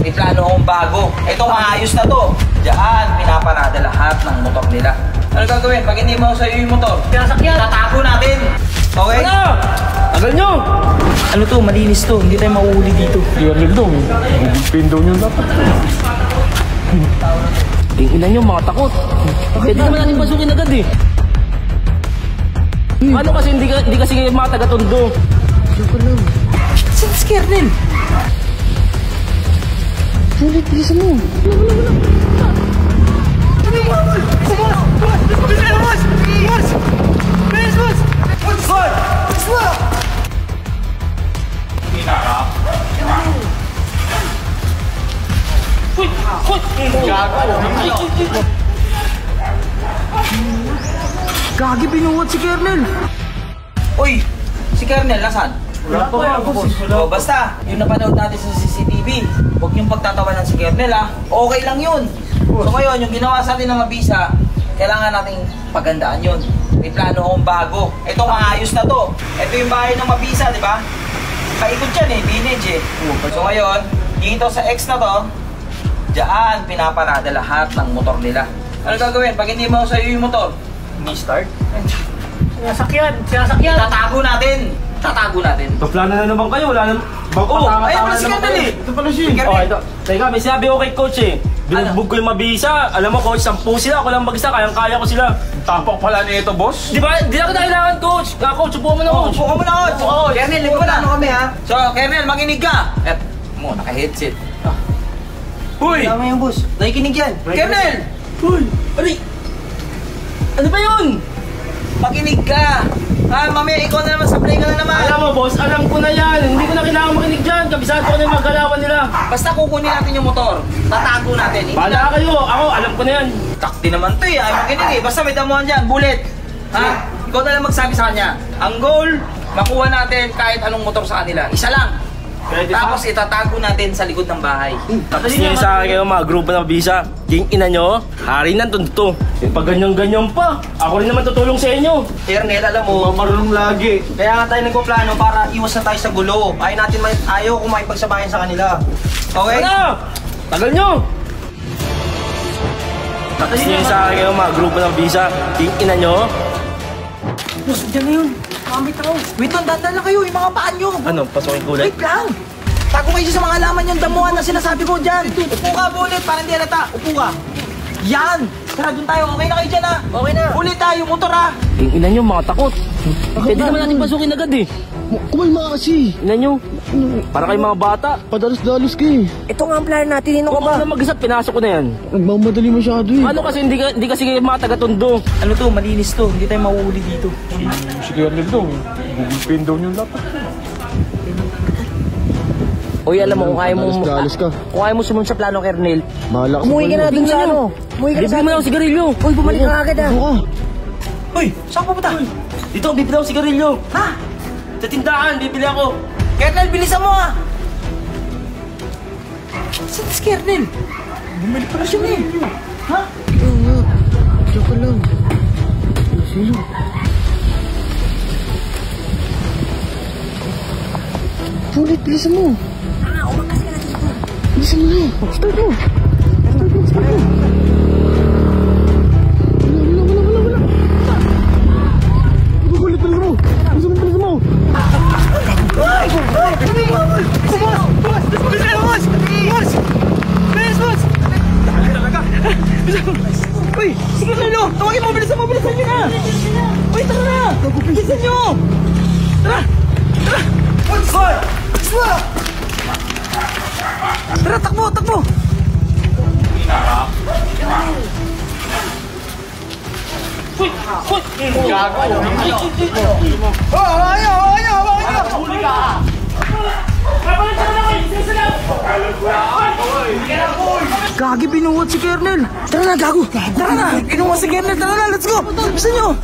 May plano akong bago. Ito, maayos na to. Diyan, pinaparada lahat ng motor nila. Ano gagawin? Pag hindi mo sa'yo yung motor, pinasakyan, tatago natin. Okay? Ano? Tagal nyo! Ano to? Malinis to. Hindi tayo mauuli dito. Clearly daw. Pindaw nyo dapat. Tingnan nyo, mga takot. Pwede naman natin pasukin agad eh. Ano kasi hindi kasi kayo mga taga-tondo? Ayoko lang. Saan si Kernel? Ulit, bilisan mo. Gagi, binuhat si Kernel. Uy, si Kernel, nasaan? Wala pa, boss. Oh, basta, yung napanood natin sa CCTV, huwag niyong pagtatawanan si Kernel okay lang yun. So ngayon, yung ginawa sa atin ng mabisa, kailangan nating pagandaan yun. May plano akong bago. Ito, maayos na to. Ito yung bahay ng mabisa, di ba? Paikot yan eh, vintage eh. So ngayon, dito sa X na to, diyan, pinaparada lahat ng motor nila. Ano gagawin? Pag hindi mo sa'yo yung motor, hindi start. Sinasakyan. Tatago natin. Ito, plano na naman kayo. Wala naman. Ayun pala si Kernel eh. Ito pala siya. Kernel. Oh, ito. Teka, may sinabi ko kay coach eh. Binugbog ko yung mabisa. Alam mo coach, 10 sila. Ako lang mag-isa. Kayang-kaya ko sila. Tapak pala nito, boss. Di ba? Di na kita kailangan coach. Coach, upo mo na coach. Upo mo na coach. Kernel, lipo na. Ano kami ha? So, Kernel, makinig ka. Mo, naka-headset. Uy! Tama yung boss. Nakikinig yan. Kernel! Uy! Aray! Ano ba yun? Makinig ka. Mamaya ikaw na naman, sablay ka na naman. Alam mo boss, alam ko na yan. Hindi ko na kailangan makinig dyan. Kabisado ko na yung magalawan nila. Basta kukunin natin yung motor. Tatago natin. Bahala kayo. Ako, alam ko na yan. Takti naman to eh. Ay makinig eh. Basta may damuhan dyan. Bullet. Ha? Ikaw na lang magsabi sa kanya. Ang goal, makuha natin kahit anong motor sa kanila. Isa lang. Tapos itatago natin sa likod ng bahay. Tapos nyo sa akin kayo mga grupo na mabisa. King ina nyo, hari ng tunto. Pag ganyan-ganyan pa, ako rin naman tutulong sa inyo. Kernel, alam mo, Marunong lagi. kaya nga tayo nagpo-plano para iwas na tayo sa gulo. Ayaw kung makipagsabayan sa kanila. Okay? Ano? Tagal nyo! Tapos nyo sa akin kayo mga grupo na mabisa. King ina nyo. Boss, dyan na yun. Kamit ako. Wait lang, dandan lang kayo. Yung mga paan nyo. Ano, pasukin kulay? Wait lang. Tago kayo sa mga alaman yung damuhan na sinasabi ko dyan. Upo ka, Bullet, para hindi halata. Upo ka. Yan. Tara, dun tayo. Okay na kayo dyan, ha? Okay na. Bullet tayo, motor, ha? King ina nyo, mga takot. Pwede naman natin pasukin agad eh. Kumalma kasi. Ina nyo, para kayong mga bata. Padalos-dalos ka eh. Ito nga ang plan natin. Ano Kung ako na mag-isap, pinasok ko na yan. Nagmamadali masyado eh. Ano kasi hindi kasi kayo mga taga-tondo. Ano to? Malinis to. Hindi tayo mauuli dito. Si Kernel daw. Pindaw nyo dapat. Uy, alam mo, kung Dalos ka. kaya mo sumunod sa plano, Kernel. Bahala ka Umuwi ka na dun sa ano. Umuwi ka na sa Bibili mo na ako sigarilyo. Uy, bumalik ka agad, ha? Buka. Uy, saan pupunta? Dito, bibili ako sigarilyo. Ha? Sa tindahan, bibili ako. Kernel, bilisan mo, ha? Saan si Kernel? Bumalik pala siya, eh. Ha? Oo nga. Diyan ka lang. Sino? Ulit, bilisan mo. Bilisan mo na. Start mo. Start mo. Wala. Ulit, bilisan mo. Bilisan mo. Uy! Uy! Sige, Lolo! Tawagin mo! Bilisan nyo na! Uy, tara na! Bilisan nyo! Tara! Hoy! Tara, takbo! Gagi, binuhat si Kernel. Tara na, gago. Tara na, binuhat si Kernel. Tara na, let's go. Bisa nyo.